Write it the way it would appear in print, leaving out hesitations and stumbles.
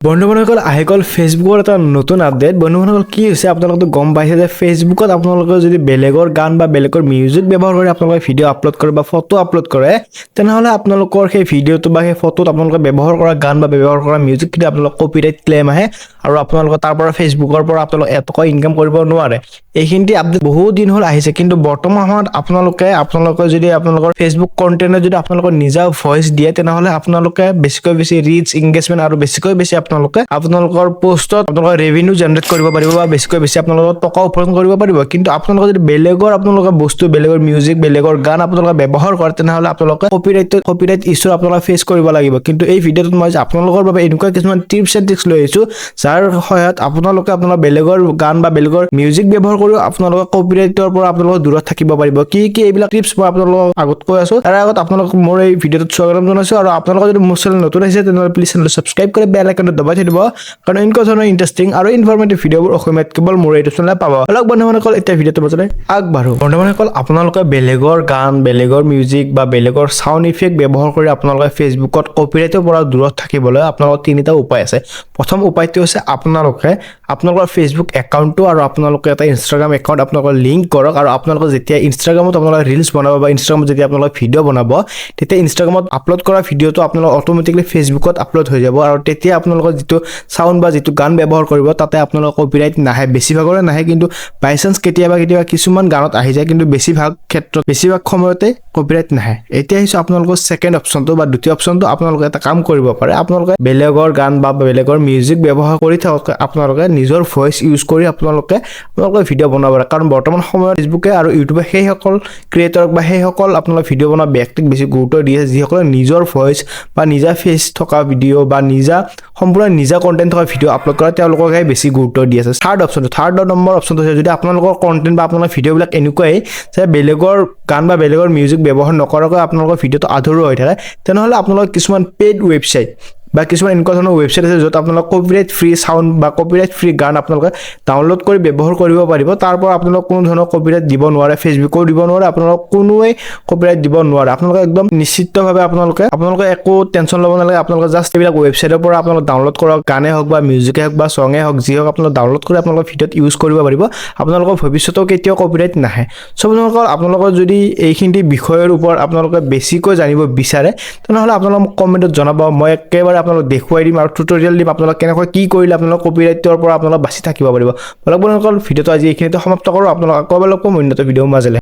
বন্ধুসকল আহি গ'ল ফেচবুকৰ এটা নতুন আপডেট। বন্ধুসকল কি হৈছে আপোনালোকে গম পাইছে যে ফেচবুকত আপোনালোকে যদি বেলেগৰ গান বা বেলেগৰ মিউজিক ব্যৱহাৰ কৰি আপোনালোকে ভিডিঅ' আপলোড কৰে বা ফটো আপলোড কৰে, তেনেহ'লে আপোনালোকৰ সেই ভিডিঅ'টো বা সেই ফটোত আপোনালোকে ব্যৱহাৰ কৰা গান বা ব্যৱহাৰ কৰা মিউজিক যদি আপোনালোকৰ কপিৰাইট ক্লেইম আহে আৰু আপোনালোকে তাৰ পৰা ফেচবুকৰ পৰা আপোনালোকে এটকা ইনকাম কৰিব নোৱাৰে। এইখিনি আপডেট বহুত দিন হ'ল আহিছে, কিন্তু বৰ্তমান সময়ত আপোনালোকে যদি আপোনালোকৰ ফেচবুক কণ্টেণ্টত যদি আপোনালোকৰ নিজা ভইচ দিয়ে, তেনেহ'লে আপোনালোকে বেছিকৈ বেছি ৰিচ এংগেজমেণ্ট আৰু বেছিকৈ বেছি আপোনালোকৰ পোষ্টত আপোনালোকৰ ৰেভিনিউ জেনাৰেট কৰিব পাৰিব বা বেছিকৈ বেছি আপোনালোকৰ টকা উপাৰ্জন কৰিব পাৰিব। কিন্তু আপোনালোকে যদি বেলেগৰ আপোনালোকৰ বস্তু, বেলেগৰ মিউজিক, বেলেগৰ গান আপোনালোকে ব্যৱহাৰ কৰে, তেনেহ'লে আপোনালোকে কপিৰাইট ইছ্যু আপোনালোকে ফেচ কৰিব লাগিব। কিন্তু এই ভিডিঅ'টোত মই আপোনালোকৰ বাবে এনেকুৱা কিছুমান টিপছ এণ্ড ট্ৰিক্স লৈ আহিছোঁ, যাৰ সহায়ত আপোনালোকে আপোনাৰ বেলেগৰ গান বা বেলেগৰ মিউজিক ব্যৱহাৰ কৰিও আপোনালোকে কপিৰাইটৰ পৰা আপোনালোকে দূৰত থাকিব পাৰিব। কি এইবিলাক টিপছ মই আপোনালোকক আগত কৈ আছোঁ। তাৰ আগত আপোনালোকক মোৰ এই ভিডিঅ'টোত স্বাগতম জনাইছোঁ, আৰু আপোনালোকে যদি মোৰ চেনেল নতুন আহিছে তেনেহ'লে প্লিজ চেনেলটো ছাবস্ক্ৰাইব কৰি বেল আইকনটো দবাই থৈ দিব, কাৰণ এনেকুৱা ধৰণৰ ইণ্টাৰেষ্টিং আৰু ইনফৰ্মেটিভ ভিডিঅ'বোৰ অসমীয়াত কেৱল মোৰ ইউটিউব চেনেলত পাব। অলপ বন্ধুসকল এতিয়া ভিডিঅ'টো মাজলৈ আগবাঢ়ো। বন্ধুসকল আপোনালোকে বেলেগৰ গান, বেলেগৰ মিউজিক বা বেলেগৰ চাউণ্ড ইফেক্ট ব্যৱহাৰ কৰি আপোনালোকে ফেচবুকত কপিৰাইটৰ পৰা দূৰত থাকিবলৈ আপোনালোকৰ তিনিটা উপায় আছে। প্ৰথম উপায়টো হৈছে আপোনালোকৰ ফেচবুক একাউণ্টটো আৰু আপোনালোকে এটা ইনষ্টাগ্ৰাম একাউণ্ট আপোনালোকৰ লিংক কৰক, আৰু আপোনালোকে যেতিয়া ইনষ্টাগ্ৰামত আপোনালোকে ৰিলছ বনাব বা ইনষ্টাগ্ৰামত যেতিয়া আপোনালোকে ভিডিঅ' বনাব, তেতিয়া ইনষ্টাগ্ৰামত আপলোড কৰা ভিডিঅ'টো আপোনালোকৰ অট'মেটিকলি ফেচবুকত আপলোড হৈ যাব, আৰু তেতিয়া আপোনালোকৰ যিটো চাউণ্ড বা যিটো গান ব্যৱহাৰ কৰিব তাতে আপোনালোকৰ কপিৰাইট নাহে। বেছিভাগৰে নাহে, কিন্তু বাই চান্স কেতিয়াবা কিছুমান গানত আহি যায়, কিন্তু বেছিভাগ সময়তে কপিৰাইট নাহে। এতিয়া আহিছোঁ আপোনালোকৰ ছেকেণ্ড অপশ্যনটো বা দ্বিতীয় অপশ্যনটো। আপোনালোকে এটা কাম কৰিব পাৰে, আপোনালোকে বেলেগৰ গান বা বেলেগৰ মিউজিক ব্যৱহাৰ কৰি থাকক, আপোনালোকে নিজৰ ভইচ ইউজ কৰি আপোনালোকে ভিডিঅ' বনাব পাৰে। কাৰণ বৰ্তমান সময়ত ফেচবুকে আৰু ইউটিউবে সেইসকল ক্ৰিয়েটৰক বা সেইসকল আপোনালোকে ভিডিঅ' বনোৱা ব্যক্তিক বেছি গুৰুত্ব দি আছে, যিসকলে নিজৰ ভইচ বা নিজা ফেচ থকা ভিডিঅ' বা সম্পূৰ্ণ নিজা কণ্টেণ্ট থকা ভিডিঅ' আপলোড কৰে, তেওঁলোককহে বেছি গুৰুত্ব দি আছে। থাৰ্ড নম্বৰ অপশ্যনটো হৈছে, যদি আপোনালোকৰ কণ্টেণ্ট বা আপোনালোকৰ ভিডিঅ'বিলাক এনেকুৱাই যে বেলেগৰ গান বা বেলেগৰ মিউজিক ব্যৱহাৰ নকৰাকৈ আপোনালোকৰ ভিডিঅ'টো আধৰুৱা হৈ থাকে, তেনেহ'লে আপোনালোকে কিছুমান পেইড ৱেবছাইট বা কিছুমান এনেকুৱা ধৰণৰ ৱেবছাইট আছে, য'ত আপোনালোক কপিৰাইট ফ্ৰী চাউণ্ড বা কপিৰাইট ফ্ৰী গান আপোনালোকে ডাউনলোড কৰি ব্যৱহাৰ কৰিব পাৰিব। তাৰ পৰা আপোনালোক কোনো ধৰণৰ কপিৰাইট দিব নোৱাৰে, ফেচবুকেও দিব নোৱাৰে, আপোনালোক কোনোৱে কপিৰাইট দিব নোৱাৰে। আপোনালোকে একদম নিশ্চিতভাৱে আপোনালোকে একো টেনশ্যন ল'ব নালাগে। আপোনালোকে জাষ্ট এইবিলাক ৱেবছাইটৰ পৰা আপোনালোকে ডাউনলোড কৰক, গানে হওক বা মিউজিকে হওক বা ছঙে হওক, যি হওক আপোনালোকে ডাউনলোড কৰি আপোনালোকৰ ভিডিঅ'ত ইউজ কৰিব পাৰিব। আপোনালোকৰ ভৱিষ্যতেও কেতিয়াও কপিৰাইট নাহে। চ' আপোনালোকৰ যদি এইখিনি বিষয়ৰ ওপৰত আপোনালোকে বেছিকৈ জানিব বিচাৰে, তেনেহ'লে আপোনালোকে মোক কমেণ্টত জনাব। মই একেবাৰে আপোনালোক দেখুৱাই দিম আৰু টিউটৰিয়েল দিম আপোনালোক কেনেকৈ কি কৰিলে আপোনালোক কপিৰাইটৰ পৰা আপোনালোক বাচি থাকিব পাৰিব। বন্ধুসকল ভিডিঅ'টো আজি এইখিনিতে সমাপ্ত কৰোঁ। আপোনালোক আকৌ লগ পাম উন্নত ভিডিঅ'ৰ মাজলৈ।